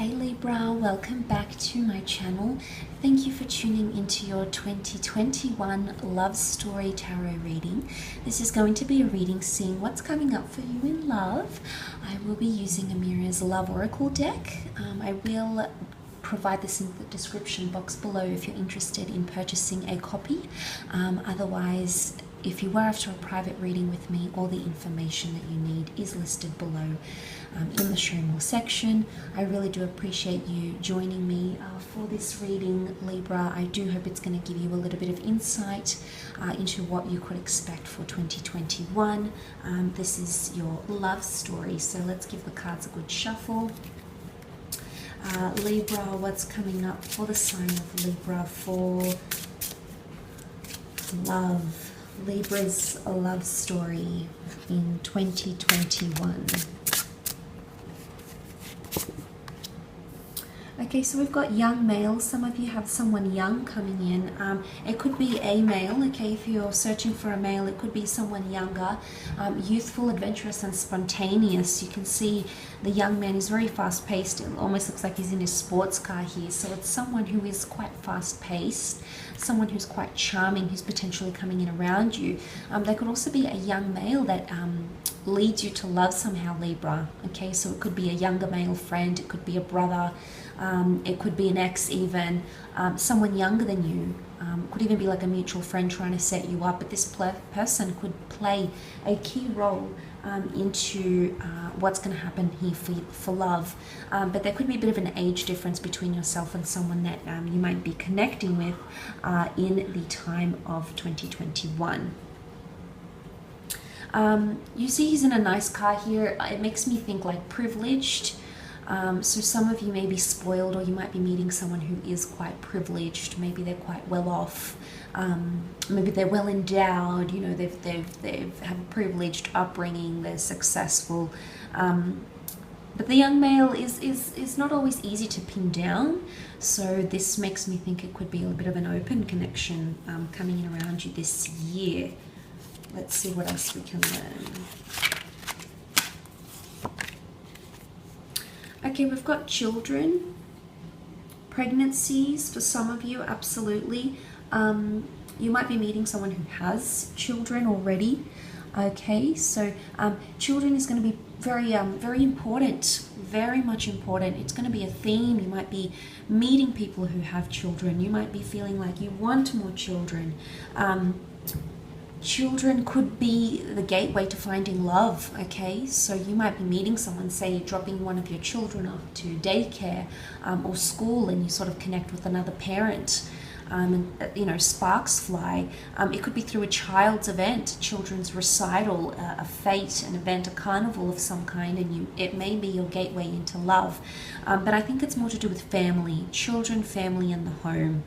Hey Libra, welcome back to my channel. Thank you for tuning into your 2021 Love Story Tarot reading. This is going to be a reading seeing what's coming up for you in love. I will be using Amira's Love Oracle deck. I will provide this in the description box below if you're interested in purchasing a copy. Otherwise, if you were after a private reading with me, all the information that you need is listed below in the show more section. I really do appreciate you joining me for this reading, Libra. I do hope it's going to give you a little bit of insight into what you could expect for 2021. This is your love story, so let's give the cards a good shuffle. Libra, what's coming up for the sign of Libra for love? Libra's love story in 2021. Okay, so we've got young male. Some of you have someone young coming in. It could be a male, okay, if you're searching for a male. It could be someone younger, youthful, adventurous, and spontaneous. You can see the young man is very fast-paced. It almost looks like he's in his sports car here. So it's someone who is quite fast-paced, someone who's quite charming, who's potentially coming in around you. There could also be a young male that leads you to love somehow, Libra. Okay, so it could be a younger male friend, it could be a brother, it could be an ex even, someone younger than you. Could even be like a mutual friend trying to set you up, but this person could play a key role into what's going to happen here for love. But there could be a bit of an age difference between yourself and someone that you might be connecting with in the time of 2021. You see he's in a nice car here. It makes me think like privileged. So some of you may be spoiled, or you might be meeting someone who is quite privileged. Maybe they're quite well off. Maybe they're well endowed. You know, they have a privileged upbringing. They're successful. But the young male is not always easy to pin down. So this makes me think it could be a bit of an open connection coming in around you this year. Let's see what else we can learn. Okay, we've got children, pregnancies for some of you, absolutely. You might be meeting someone who has children already. Okay, so children is going to be very important, very much important. It's going to be a theme. You might be meeting people who have children. You might be feeling like you want more children. Children could be the gateway to finding love, okay? So you might be meeting someone, say dropping one of your children off to daycare or school, and you sort of connect with another parent, and you know, sparks fly. It could be through a child's event, children's recital, a fete, an event, a carnival of some kind, and it may be your gateway into love. But I think it's more to do with family, children, family, and the home.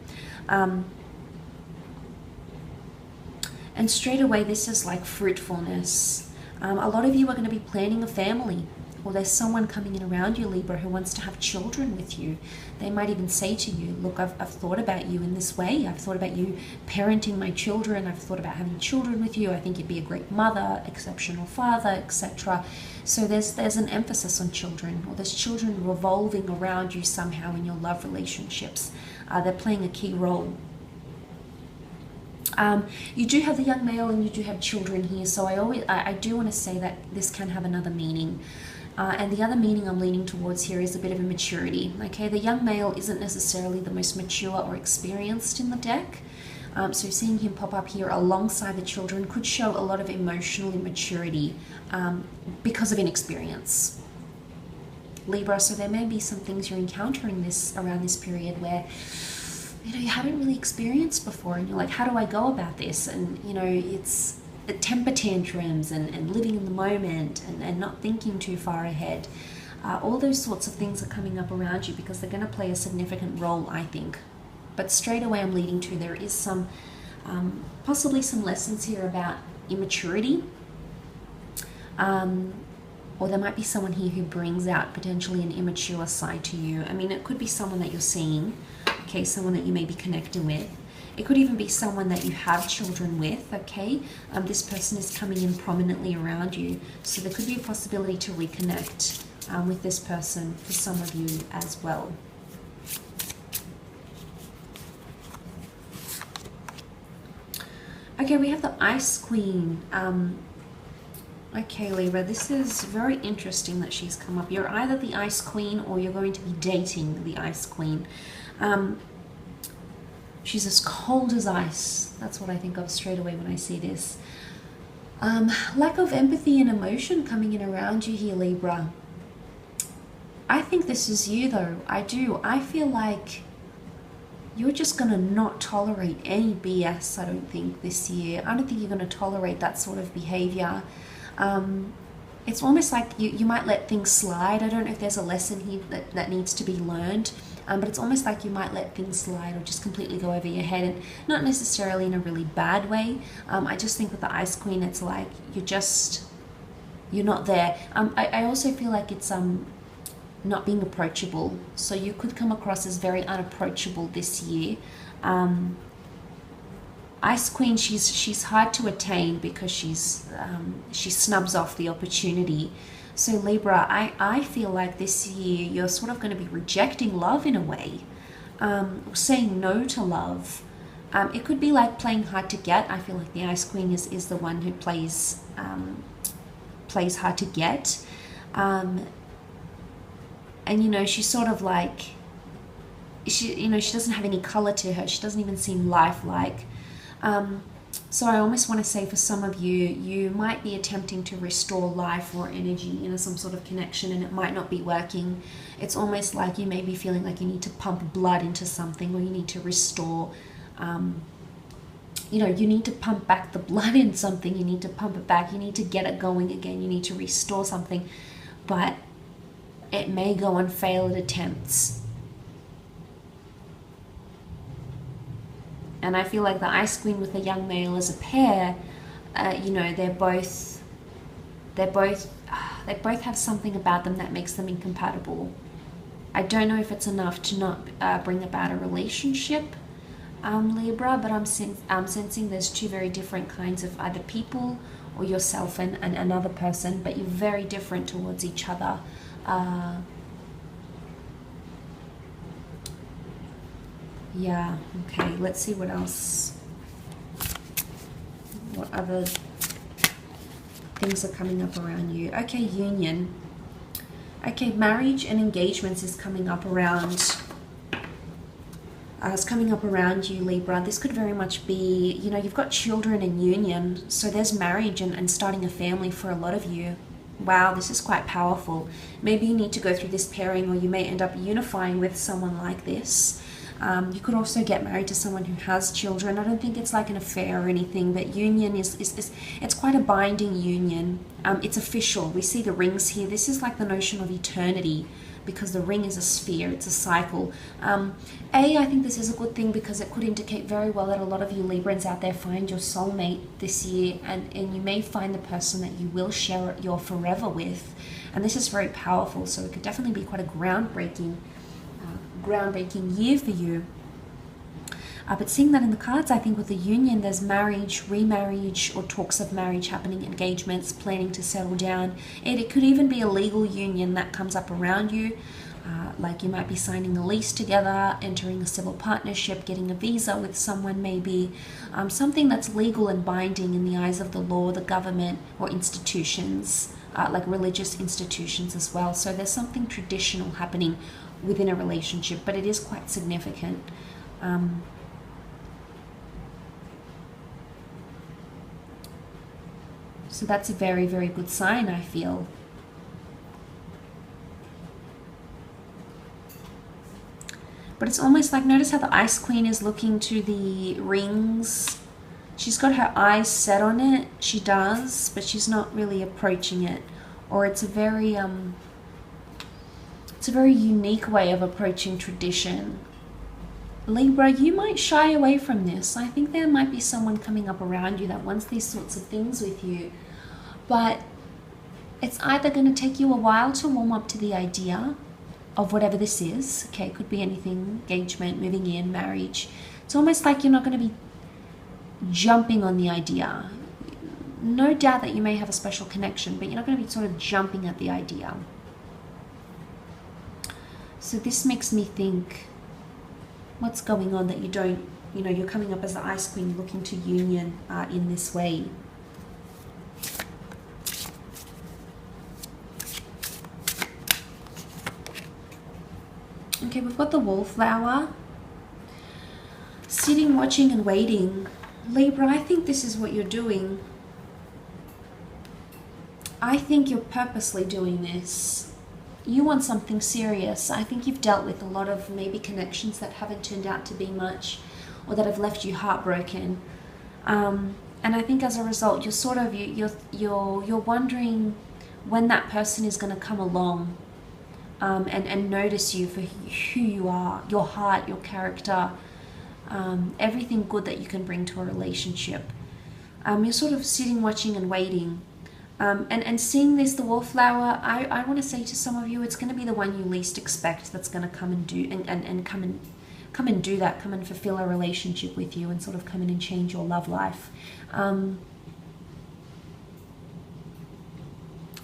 And straight away, this is like fruitfulness. A lot of you are going to be planning a family, or there's someone coming in around you, Libra, who wants to have children with you. They might even say to you, look, I've thought about you in this way. I've thought about you parenting my children. I've thought about having children with you. I think you'd be a great mother, exceptional father, etc. So there's an emphasis on children, or there's children revolving around you somehow in your love relationships. They're playing a key role. You do have the young male and you do have children here, so I do want to say that this can have another meaning. And the other meaning I'm leaning towards here is a bit of a maturity. Okay, the young male isn't necessarily the most mature or experienced in the deck. So seeing him pop up here alongside the children could show a lot of emotional immaturity because of inexperience. Libra, so there may be some things you're encountering around this period where you haven't really experienced before, and you're like, how do I go about this? And it's temper tantrums and living in the moment and not thinking too far ahead. All those sorts of things are coming up around you because they're going to play a significant role, I think. But straight away I'm leading to there is some possibly some lessons here about immaturity, or there might be someone here who brings out potentially an immature side to you. I mean, it could be someone that you're seeing, okay, someone that you may be connecting with. It could even be someone that you have children with, okay? This person is coming in prominently around you, so there could be a possibility to reconnect with this person for some of you as well. Okay, we have the Ice Queen. Okay, Libra, this is very interesting that she's come up. You're either the Ice Queen or you're going to be dating the Ice Queen. She's as cold as ice. That's what I think of straight away when I see this. Lack of empathy and emotion coming in around you here, Libra. I think this is you, though. I do. I feel like you're just going to not tolerate any BS, I don't think, this year. I don't think you're going to tolerate that sort of behavior. It's almost like you might let things slide. I don't know if there's a lesson here that needs to be learned, but it's almost like you might let things slide or just completely go over your head, and not necessarily in a really bad way. I just think with the Ice Queen, it's like you're not there. I also feel like it's not being approachable. So you could come across as very unapproachable this year. Ice Queen, she's hard to attain because she snubs off the opportunity. So Libra, I feel like this year you're sort of going to be rejecting love in a way, saying no to love. It could be like playing hard to get. I feel like the Ice Queen is the one who plays hard to get. And you know, she's sort of like, she doesn't have any color to her. She doesn't even seem lifelike. So I almost want to say for some of you, you might be attempting to restore life or energy, some sort of connection, and it might not be working. It's almost like you may be feeling like you need to pump blood into something, or you need to restore, you need to pump back the blood in something. You need to pump it back. You need to get it going again. You need to restore something, but it may go on failed attempts. And I feel like the Ice Queen with the young male as a pair, they both have something about them that makes them incompatible. I don't know if it's enough to not bring about a relationship, Libra, but I'm sensing there's two very different kinds of either people or yourself and another person, but you're very different towards each other. Yeah, okay, let's see what else. What other things are coming up around you? Okay, union. Okay, marriage and engagements is coming up around. It's coming up around you, Libra. This could very much be, you've got children and union, so there's marriage and starting a family for a lot of you. Wow, this is quite powerful. Maybe you need to go through this pairing, or you may end up unifying with someone like this. You could also get married to someone who has children. I don't think it's like an affair or anything, but union is it's quite a binding union. It's official. We see the rings here. This is like the notion of eternity, because the ring is a sphere, it's a cycle. I think this is a good thing because it could indicate very well that a lot of you Librans out there find your soulmate this year, and you may find the person that you will share your forever with. And this is very powerful, so it could definitely be quite a groundbreaking year for you. But seeing that in the cards, I think with the union, there's marriage, remarriage, or talks of marriage happening, engagements, planning to settle down. And it could even be a legal union that comes up around you. Like you might be signing a lease together, entering a civil partnership, getting a visa with someone maybe. Something that's legal and binding in the eyes of the law, the government, or institutions, like religious institutions as well. So there's something traditional happening within a relationship, but it is quite significant. So that's a very, very good sign, I feel. But it's almost like, notice how the Ice Queen is looking to the rings. She's got her eyes set on it. She does, but she's not really approaching it. Or it's a very unique way of approaching tradition. Libra, you might shy away from this. I think there might be someone coming up around you that wants these sorts of things with you. But it's either going to take you a while to warm up to the idea of whatever this is. Okay, it could be anything, engagement, moving in, marriage. It's almost like you're not going to be jumping on the idea. No doubt that you may have a special connection, but you're not going to be sort of jumping at the idea. So this makes me think, what's going on that you don't, you know, you're coming up as the Ice Queen looking to union in this way. Okay, we've got the Wallflower. Sitting, watching and waiting. Libra, I think this is what you're doing. I think you're purposely doing this. You want something serious. I think you've dealt with a lot of maybe connections that haven't turned out to be much, or that have left you heartbroken. And I think as a result, you're sort of you're wondering when that person is going to come along, and notice you for who you are, your heart, your character, everything good that you can bring to a relationship. You're sort of sitting, watching and waiting. And seeing this, the Wallflower, I want to say to some of you, it's going to be the one you least expect that's going to come and do and come and do that, come and fulfill a relationship with you, and sort of come in and change your love life.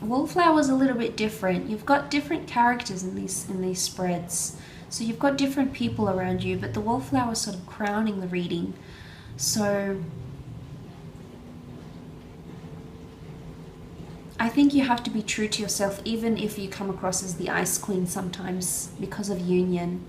Wallflower's a little bit different. You've got different characters in these spreads, so you've got different people around you, but the Wallflower is sort of crowning the reading. So I think you have to be true to yourself, even if you come across as the Ice Queen sometimes, because of union.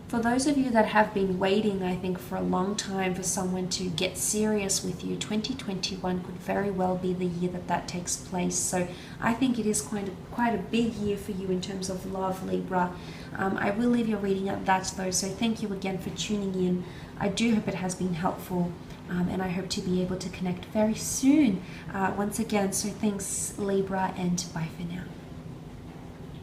For those of you that have been waiting, I think, for a long time for someone to get serious with you, 2021 could very well be the year that takes place. So I think it is quite a big year for you in terms of love, Libra. I will leave your reading at that, though, so thank you again for tuning in. I do hope it has been helpful, and I hope to be able to connect very soon once again. So thanks, Libra, and bye for now.